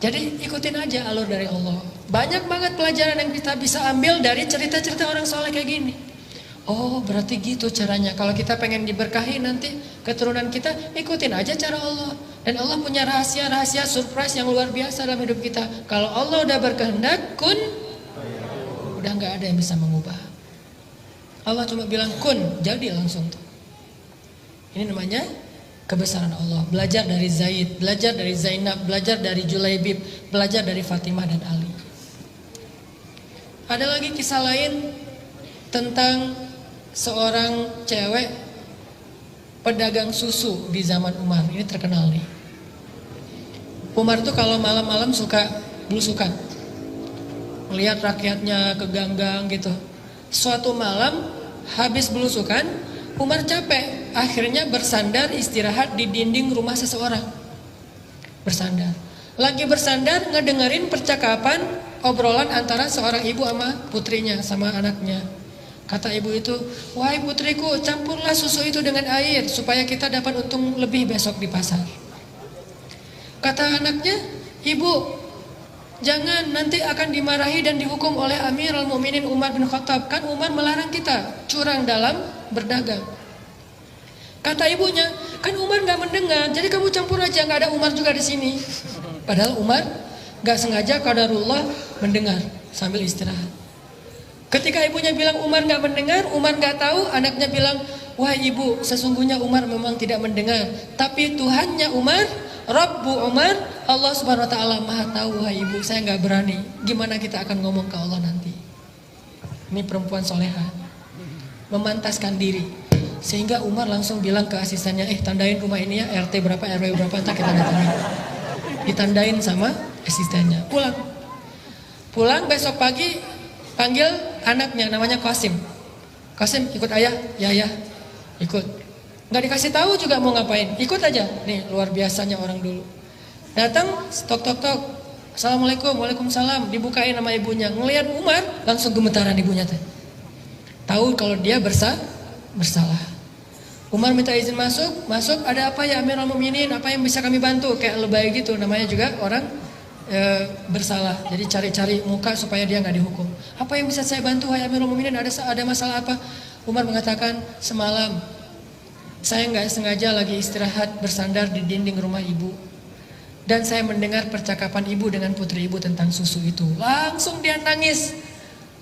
Jadi ikutin aja alur dari Allah. Banyak banget pelajaran yang kita bisa ambil dari cerita-cerita orang soleh kayak gini. Oh berarti gitu caranya. Kalau kita pengen diberkahi nanti keturunan kita, ikutin aja cara Allah. Dan Allah punya rahasia-rahasia surprise yang luar biasa dalam hidup kita. Kalau Allah udah berkehendak, kun, udah gak ada yang bisa mengubah. Allah cuma bilang kun, jadi langsung tuh. Ini namanya kebesaran Allah. Belajar dari Zaid, belajar dari Zainab, belajar dari Julaibib, belajar dari Fatimah dan Ali. Ada lagi kisah lain tentang seorang cewek pedagang susu di zaman Umar. Ini terkenal nih. Umar tuh kalau malam-malam suka belusukan, melihat rakyatnya ke gang-gang gitu. Suatu malam habis belusukan, Umar capek, akhirnya bersandar istirahat di dinding rumah seseorang. Bersandar. Lagi bersandar ngedengerin percakapan obrolan antara seorang ibu sama putrinya, sama anaknya. Kata ibu itu, wahai putriku, campurlah susu itu dengan air supaya kita dapat untung lebih besok di pasar. Kata anaknya, ibu, jangan, nanti akan dimarahi dan dihukum oleh Amirul Mukminin Umar bin Khattab. Kan Umar melarang kita curang dalam berdagang. Kata ibunya, kan Umar gak mendengar, jadi kamu campur aja, gak ada Umar juga di sini. Padahal Umar gak sengaja qadarullah mendengar sambil istirahat. Ketika ibunya bilang Umar gak mendengar, Umar gak tahu, anaknya bilang, wahai ibu, sesungguhnya Umar memang tidak mendengar, tapi Tuhannya Umar, Rabbu Umar, Allah subhanahu wa ta'ala maha tahu. Wahai ibu, saya gak berani. Gimana kita akan ngomong ke Allah nanti? Ini perempuan soleha, memantaskan diri. Sehingga Umar langsung bilang ke asistennya, tandain rumah ini ya, RT berapa, RW berapa, entah kita datangin. Ditandain sama asistennya. Pulang besok pagi, panggil anaknya, namanya Qasim. Qasim, ikut ayah? Ya, ikut. Nggak dikasih tahu juga mau ngapain, ikut aja. Nih luar biasanya orang dulu. Datang, tok. Assalamualaikum, waalaikumsalam. Dibukain sama ibunya. Ngelihat Umar, langsung gemetaran ibunya teh. Tahu kalau dia bersalah. Umar minta izin masuk. Ada apa ya Amirul Mukminin? Apa yang bisa kami bantu? Kayak lebay gitu, namanya juga orang bersalah. Jadi cari-cari muka supaya dia nggak dihukum. Apa yang bisa saya bantu, wahai Amirul Mukminin? Ada masalah apa? Umar mengatakan, semalam saya nggak sengaja lagi istirahat bersandar di dinding rumah ibu, dan saya mendengar percakapan ibu dengan putri ibu tentang susu itu. Langsung dia nangis.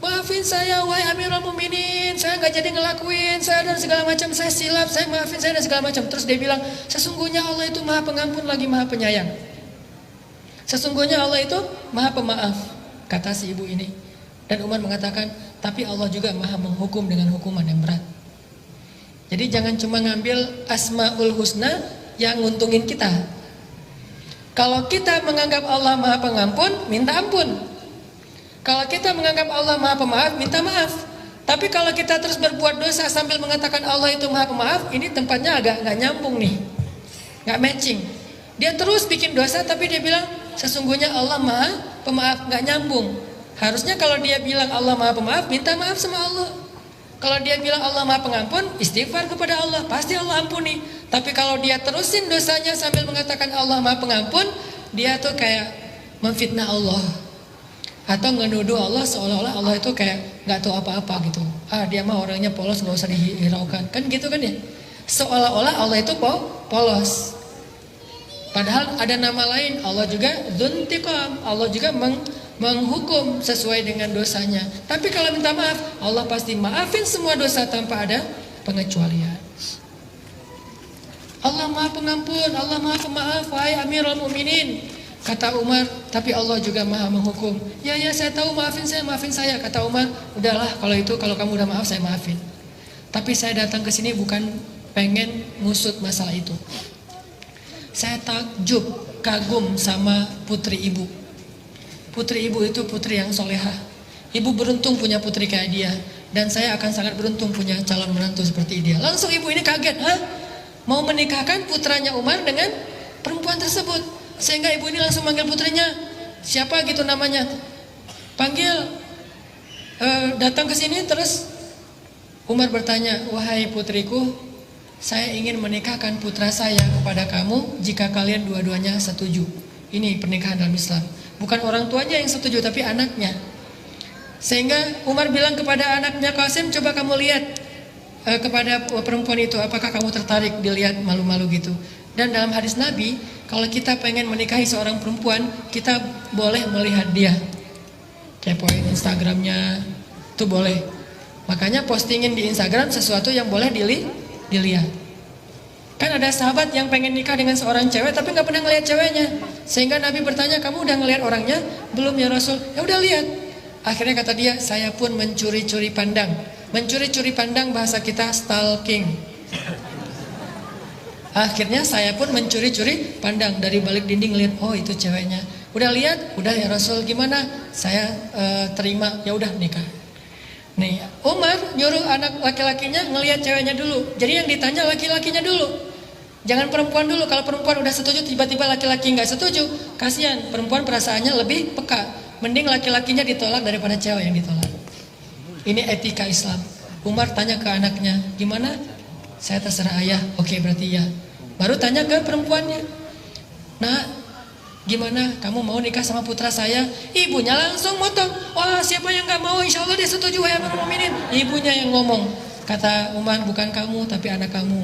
Maafin saya wahai Amirul Mukminin, saya nggak jadi ngelakuin, saya dan segala macam, saya silap, saya maafin saya dan segala macam. Terus dia bilang, sesungguhnya Allah itu maha pengampun lagi maha penyayang. Sesungguhnya Allah itu maha pemaaf, kata si ibu ini. Dan Umar mengatakan, tapi Allah juga maha menghukum dengan hukuman yang berat. Jadi jangan cuma ngambil Asmaul Husna yang nguntungin kita. Kalau kita menganggap Allah maha pengampun, minta ampun. Kalau kita menganggap Allah maha pemaaf, minta maaf. Tapi kalau kita terus berbuat dosa sambil mengatakan Allah itu maha pemaaf, ini tempatnya agak nggak nyambung nih, nggak matching. Dia terus bikin dosa tapi dia bilang sesungguhnya Allah maha pemaaf, nggak nyambung. Harusnya kalau dia bilang Allah maha pemaaf, minta maaf sama Allah. Kalau dia bilang Allah maha pengampun, istighfar kepada Allah, pasti Allah ampuni. Tapi kalau dia terusin dosanya sambil mengatakan Allah maha pengampun, dia tuh kayak memfitnah Allah, atau ngenuduh Allah seolah-olah Allah itu kayak nggak tahu apa-apa gitu. Dia mah orangnya polos, nggak usah dihiraukan, kan gitu kan ya. Seolah-olah Allah itu polos. Padahal ada nama lain, Allah juga dzuntiqam, Allah juga menghukum sesuai dengan dosanya. Tapi kalau minta maaf, Allah pasti maafin semua dosa tanpa ada pengecualian. Allah maha pengampun, Allah maha pemaaf, wahai Amirul Mukminin. Kata Umar, tapi Allah juga maha menghukum. Ya saya tahu, maafin saya. Kata Umar, udahlah kalau kamu udah maaf, saya maafin. Tapi saya datang ke sini bukan pengen ngusut masalah itu. Saya takjub, kagum sama putri ibu. Putri ibu itu putri yang solehah. Ibu beruntung punya putri kayak dia, dan saya akan sangat beruntung punya calon menantu seperti dia. Langsung ibu ini kaget, mau menikahkan putranya Umar dengan perempuan tersebut. Sehingga ibu ini langsung manggil putrinya, siapa gitu namanya, panggil, datang ke sini. Terus Umar bertanya, wahai putriku, saya ingin menikahkan putra saya kepada kamu jika kalian dua-duanya setuju. Ini pernikahan dalam Islam. Bukan orang tuanya yang setuju, tapi anaknya. Sehingga Umar bilang kepada anaknya, Qasim, coba kamu lihat kepada perempuan itu, apakah kamu tertarik dilihat malu-malu gitu. Dan dalam hadis Nabi, kalau kita pengen menikahi seorang perempuan, kita boleh melihat dia. Kepoin Instagramnya, itu boleh. Makanya postingin di Instagram sesuatu yang boleh dilihat. Kan ada sahabat yang pengen nikah dengan seorang cewek tapi nggak pernah ngelihat ceweknya. Sehingga Nabi bertanya, kamu udah ngelihat orangnya? Belum ya Rasul. Ya udah lihat. Akhirnya kata dia, saya pun mencuri-curi pandang. Mencuri-curi pandang bahasa kita stalking. Akhirnya saya pun mencuri-curi pandang dari balik dinding, lihat, oh itu ceweknya. Udah lihat? Udah ya Rasul, gimana? Saya terima, ya udah nikah. Nih, Umar nyuruh anak laki-lakinya ngelihat ceweknya dulu. Jadi yang ditanya laki-lakinya dulu. Jangan perempuan dulu. Kalau perempuan udah setuju, tiba-tiba laki-laki nggak setuju, kasihan. Perempuan perasaannya lebih peka. Mending laki-lakinya ditolak daripada cewek yang ditolak. Ini etika Islam. Umar tanya ke anaknya, gimana? Saya terserah ayah. Oke, berarti ya. Baru tanya ke perempuannya, nah, gimana? Kamu mau nikah sama putra saya? Ibunya langsung motong. Wah, siapa yang nggak mau? Insya Allah dia setuju, wahai amirul mukminin. Ibunya yang ngomong. Kata Umar, bukan kamu, tapi anak kamu.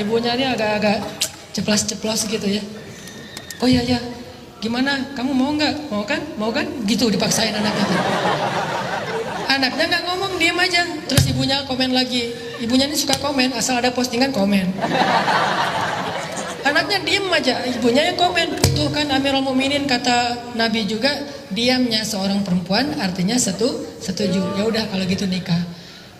Ibunya ini agak-agak ceplas-ceplos gitu ya. Oh iya ya, gimana? Kamu mau nggak? Mau kan? Mau kan? Gitu dipaksain anaknya. Anaknya nggak ngomong, diam aja. Terus ibunya komen lagi. Ibunya ini suka komen, asal ada postingan komen. Anaknya diem aja, ibunya yang komen. Tuh kan Amirul Mukminin, kata Nabi juga, diamnya seorang perempuan artinya setuju. Ya udah kalau gitu nikah.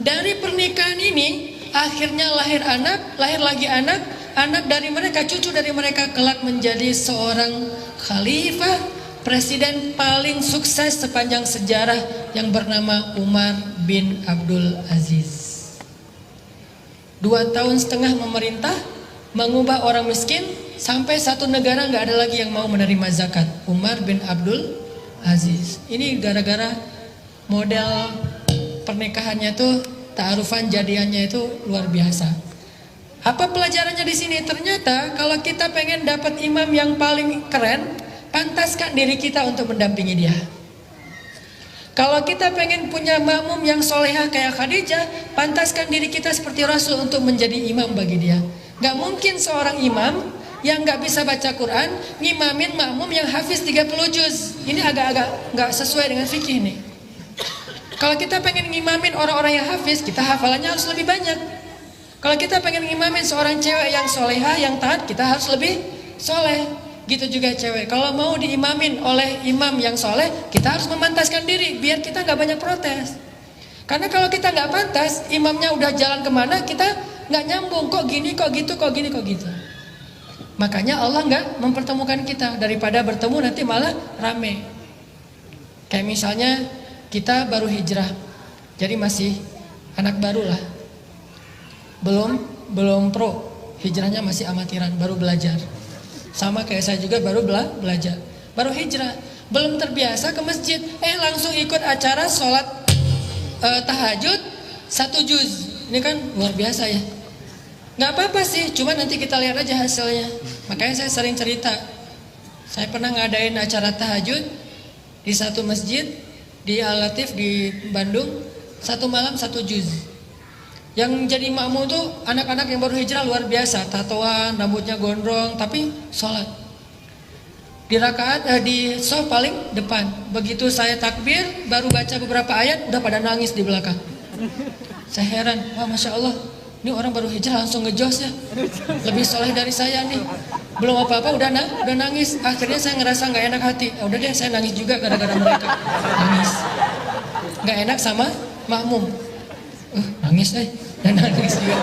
Dari pernikahan ini akhirnya lahir anak, lahir lagi anak, anak dari mereka, cucu dari mereka kelak menjadi seorang khalifah, presiden paling sukses sepanjang sejarah yang bernama Umar bin Abdul Aziz. 2 tahun setengah memerintah, mengubah orang miskin, sampai satu negara nggak ada lagi yang mau menerima zakat. Umar bin Abdul Aziz. Ini gara-gara model pernikahannya tuh, ta'arufan jadiannya itu luar biasa. Apa pelajarannya di sini? Ternyata kalau kita pengen dapat imam yang paling keren, pantaskan diri kita untuk mendampingi dia. Kalau kita pengen punya makmum yang solehah kayak Khadijah, pantaskan diri kita seperti Rasul untuk menjadi imam bagi dia. Gak mungkin seorang imam yang gak bisa baca Quran ngimamin makmum yang hafiz 30 juz. Ini agak-agak gak sesuai dengan fikih nih. Kalau kita pengen ngimamin orang-orang yang hafiz, kita hafalannya harus lebih banyak. Kalau kita pengen ngimamin seorang cewek yang solehah, yang taat, kita harus lebih soleh. Gitu juga cewek. Kalau mau diimamin oleh imam yang soleh, kita harus memantaskan diri biar kita gak banyak protes. Karena kalau kita gak pantas, imamnya udah jalan kemana, kita gak nyambung. Kok gini, kok gitu, kok gini, kok gitu. Makanya Allah gak mempertemukan kita. Daripada bertemu nanti malah rame. Kayak misalnya kita baru hijrah, jadi masih anak baru lah, belum pro, hijrahnya masih amatiran, baru belajar. Sama kayak saya juga baru belajar, baru hijrah, belum terbiasa ke masjid, langsung ikut acara sholat tahajud 1 juz. Ini kan luar biasa ya. Nggak apa-apa sih, cuma nanti kita lihat aja hasilnya. Makanya saya sering cerita, saya pernah ngadain acara tahajud di satu masjid di Al-Latif di Bandung, 1 malam 1 juz. Yang jadi makmum tuh anak-anak yang baru hijrah luar biasa, tatoan, rambutnya gondrong, tapi sholat. Di rakaat di shaf paling depan. Begitu saya takbir, baru baca beberapa ayat, udah pada nangis di belakang. Saya heran, wah masya Allah, ini orang baru hijrah langsung ngejos ya, lebih soleh dari saya nih. Belum apa-apa udah nangis. Akhirnya saya ngerasa nggak enak hati. Udah deh, saya nangis juga gara-gara mereka. Nangis. Nggak enak sama makmum. Nangis dan nangis juga.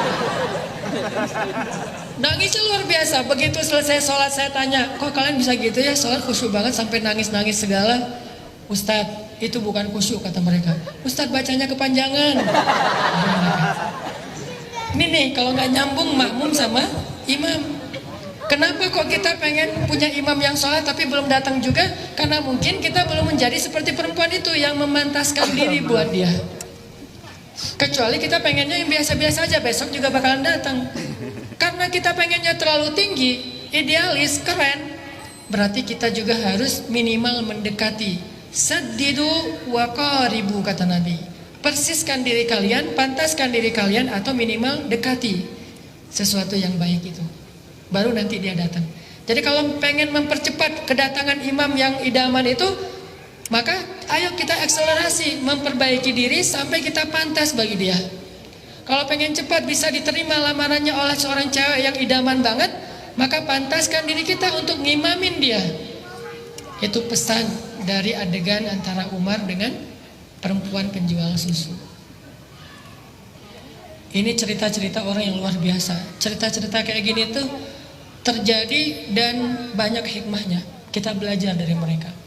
Nangisnya luar biasa. Begitu selesai sholat saya tanya, kok kalian bisa gitu ya, sholat khusyuk banget sampai nangis-nangis segala. Ustadz, itu bukan khusyuk kata mereka. Ustadz bacanya kepanjangan. Ini nih kalau nggak nyambung makmum sama imam. Kenapa kok kita pengen punya imam yang sholat tapi belum datang juga? Karena mungkin kita belum menjadi seperti perempuan itu yang memantaskan diri buat dia. Kecuali kita pengennya yang biasa-biasa aja, besok juga bakalan datang. Karena kita pengennya terlalu tinggi, idealis, keren, berarti kita juga harus minimal mendekati. Saddidu wa qaribu, kata Nabi. Persiskan diri kalian, pantaskan diri kalian, atau minimal dekati sesuatu yang baik itu. Baru nanti dia datang. Jadi kalau pengen mempercepat kedatangan imam yang idaman itu, maka ayo kita akselerasi, memperbaiki diri sampai kita pantas bagi dia. Kalau pengen cepat bisa diterima lamarannya oleh seorang cewek yang idaman banget, maka pantaskan diri kita untuk ngimamin dia. Itu pesan dari adegan antara Umar dengan perempuan penjual susu. Ini cerita-cerita orang yang luar biasa. Cerita-cerita kayak gini tuh terjadi dan banyak hikmahnya. Kita belajar dari mereka.